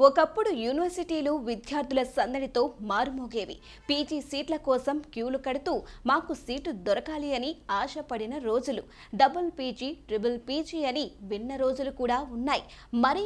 ఒకప్పుడు యూనివర్సిటీలు విద్యార్థుల సందడితో మారుమోగేవి. పీజీ సీట్ల కోసం క్యూలు కడుతూ మాకు సీటు దొరకాలి అని ఆశపడిన రోజులు, డబుల్ పీజీ, ట్రిపుల్ పీజీ అని విన్న రోజులు కూడా ఉన్నాయి. మరి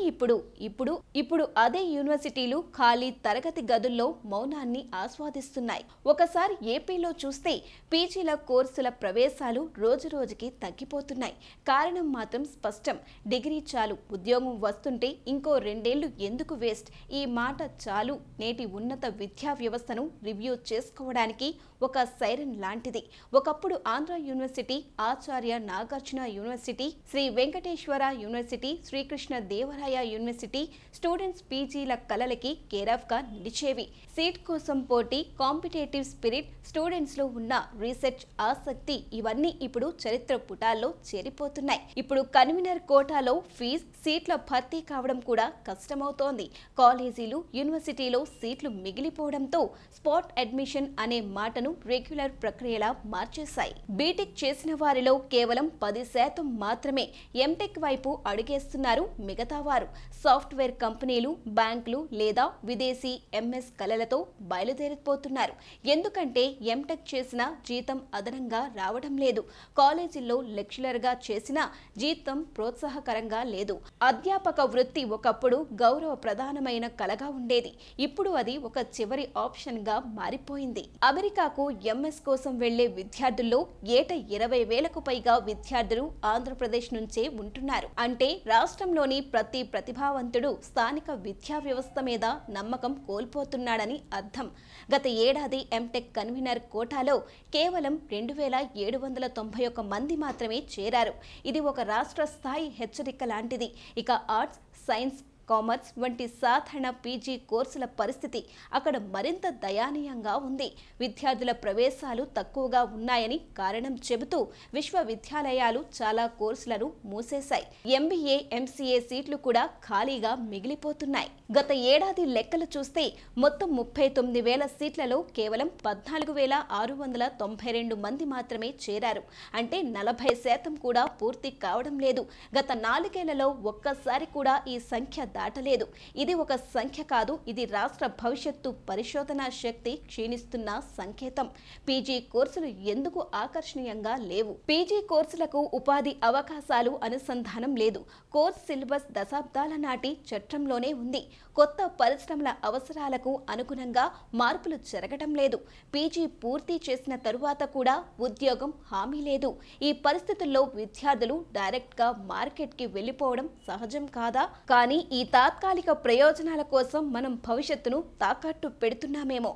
ఇప్పుడు అదే యూనివర్సిటీలు ఖాళీ తరగతి గదుల్లో మౌనాన్ని ఆస్వాదిస్తున్నాయి. ఒకసారి ఏపీలో చూస్తే పీజీల కోర్సుల ప్రవేశాలు రోజురోజుకి తగ్గిపోతున్నాయి. కారణం మాత్రం స్పష్టం. డిగ్రీ చాలు, ఉద్యోగం వస్తుంటే ఇంకో 2 ఏళ్లు ఎందుకు వేస్ట్? ఈ మాట చాలు నేటి ఉన్నత విద్యా వ్యవస్థను రివ్యూ చేసుకోవడానికి ఒక సైరన్ లాంటిది. ఒకప్పుడు Andhra University, Acharya Nagarjuna University, Sri Venkateswara University, Srikrishna Devaraya University students పీజీల కలలకి కేరాఫ్ గా నిలిచేవి. సీట్ కోసం పోటీ, కాంపిటేటివ్ స్పిరిట్, స్టూడెంట్స్ లో ఉన్న రీసెర్చ్ ఆసక్తి ఇవన్నీ ఇప్పుడు చరిత్ర పుటాల్లో చేరిపోతున్నాయి. ఇప్పుడు కన్వీనర్ కోటాలో ఫీజు, సీట్ల భర్తీ కావడం కూడా కష్టమవుతోంది. కాలేజీలు, యూనివర్సిటీలో సీట్లు మిగిలిపోవడంతో స్పాట్ అడ్మిషన్ అనే మాటను రెగ్యులర్ ప్రక్రియలా మార్చేశాయి. బీటెక్ చేసిన వారిలో కేవలం 10% మాత్రమే ఎంటెక్ వైపు అడుగేస్తున్నారు. మిగతా వారు సాఫ్ట్వేర్ కంపెనీలు, బ్యాంకులు లేదా విదేశీ ఎంఎస్ కలలతో బయలుదేరిపోతున్నారు. ఎందుకంటే ఎంటెక్ చేసిన జీతం అదనంగా రావడం లేదు. కాలేజీల్లో లెక్చరర్గా చేసిన జీతం ప్రోత్సాహకరంగా లేదు. అధ్యాపక వృత్తి ఒకప్పుడు గౌరవ ప్రధానమైన కలగా ఉండేది. ఇప్పుడు అది ఒక చివరి ఆప్షన్ గా మారిపోయింది. అమెరికాకు ఎంఎస్ కోసం వెళ్లే విద్యార్థుల్లో ఏటా 20,000కు పైగా విద్యార్థులు ఆంధ్రప్రదేశ్ నుంచే ఉంటున్నారు. అంటే రాష్ట్రంలోని ప్రతి ప్రతిభావంతుడు స్థానిక విద్యా వ్యవస్థ మీద నమ్మకం కోల్పోతున్నాడని అర్థం. గత ఏడాది ఎంటెక్ కన్వీనర్ కోటాలో కేవలం 2,791 మంది మాత్రమే చేరారు. ఇది ఒక రాష్ట్ర స్థాయి హెచ్చరిక లాంటిది. ఇక ఆర్ట్స్, సైన్స్, కామర్స్ వంటి సాధారణ పీజీ కోర్సుల పరిస్థితి అక్కడ మరింత దయనీయంగా ఉంది. విద్యార్థుల ప్రవేశాలు తక్కువగా ఉన్నాయని కారణం చెబుతూ విశ్వవిద్యాలయాలు చాలా కోర్సులను మూసేశాయి. ఎంబీఏ, ఎంసీఏ సీట్లు కూడా ఖాళీగా మిగిలిపోతున్నాయి. గత ఏడాది లెక్కలు చూస్తే మొత్తం 39,000 సీట్లలో కేవలం 14,692 మంది మాత్రమే చేరారు. అంటే 40% కూడా పూర్తి కావడం లేదు. గత 4 ఏళ్లలో ఒక్కసారి కూడా ఈ సంఖ్య దాటలేదు. ఇది ఒక సంఖ్య కాదు, ఇది రాష్ట్ర భవిష్యత్తు పరిశోధనా శక్తి క్షీణిస్తున్న సంకేతం. పీజీ కోర్సులు ఎందుకు ఆకర్షణీయంగా లేవు? పీజీ కోర్సులకు ఉపాధి అవకాశాలు అనుసంధానం లేదు. కోర్స్ సిలబస్ దశాబ్దాల నాటి చట్రంలోనే ఉంది. కొత్త పరిశ్రమల అవసరాలకు అనుగుణంగా మార్పులు జరగడం లేదు. పీజీ పూర్తి చేసిన తరువాత కూడా ఉద్యోగం హామీ లేదు. ఈ పరిస్థితుల్లో విద్యార్థులు డైరెక్ట్ గా మార్కెట్ కి వెళ్లిపోవడం సహజం కాదా? కానీ ఈ తాత్కాలిక ప్రయోజనాల కోసం మనం భవిష్యత్తును తాకట్టు పెడుతున్నామేమో.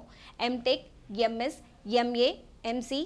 MTech, MS, MA, MC,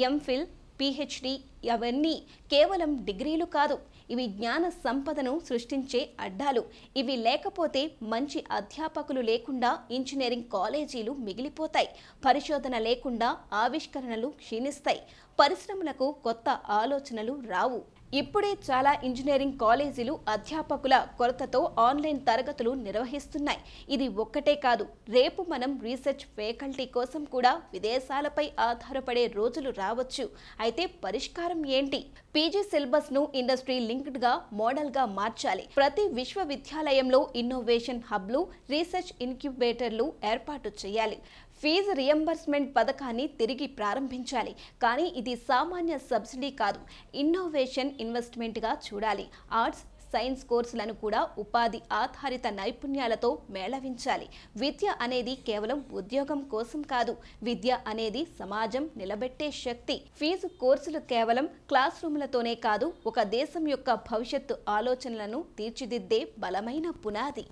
MPhil, PhD అవన్నీ కేవలం డిగ్రీలు కాదు. ఇవి జ్ఞాన సంపదను సృష్టించే అడ్డాలు. ఇవి లేకపోతే మంచి అధ్యాపకులు లేకుండా ఇంజనీరింగ్ కాలేజీలు మిగిలిపోతాయి. పరిశోధన లేకుండా ఆవిష్కరణలు క్షీణిస్తాయి. పరిశ్రమలకు కొత్త ఆలోచనలు రావు. ఇప్పుడే చాలా ఇంజనీరింగ్ కాలేజీలు అధ్యాపకుల కొరతతో ఆన్లైన్ తరగతులు నిర్వహిస్తున్నాయి. ఇది ఒక్కటే కాదు, రేపు మనం రీసెర్చ్ ఫ్యాకల్టీ కోసం కూడా విదేశాలపై ఆధారపడే రోజులు రావచ్చు. అయితే పరిష్కారం ఏంటి? పీజీ సిలబస్ ను ఇండస్ట్రీ లింక్డ్ గా, మోడల్ గా మార్చాలి. ప్రతి విశ్వవిద్యాలయంలో ఇన్నోవేషన్ హబ్లు, రీసెర్చ్ ఇన్క్యుబేటర్లు ఏర్పాటు చేయాలి. ఫీజు రియంబర్స్మెంట్ పథకాన్ని తిరిగి ప్రారంభించాలి. కానీ ఇది సామాన్య సబ్సిడీ కాదు, ఇన్నోవేషన్ ఇన్వెస్ట్మెంట్గా చూడాలి. ఆర్ట్స్, సైన్స్ కోర్సులను కూడా ఉపాధి ఆధారిత నైపుణ్యాలతో మేళవించాలి. విద్య అనేది కేవలం ఉద్యోగం కోసం కాదు. విద్య అనేది సమాజం నిలబెట్టే శక్తి. ఫీజు కోర్సులు కేవలం క్లాస్ రూములతోనే కాదు, ఒక దేశం యొక్క భవిష్యత్తు ఆలోచనలను తీర్చిదిద్దే బలమైన పునాది.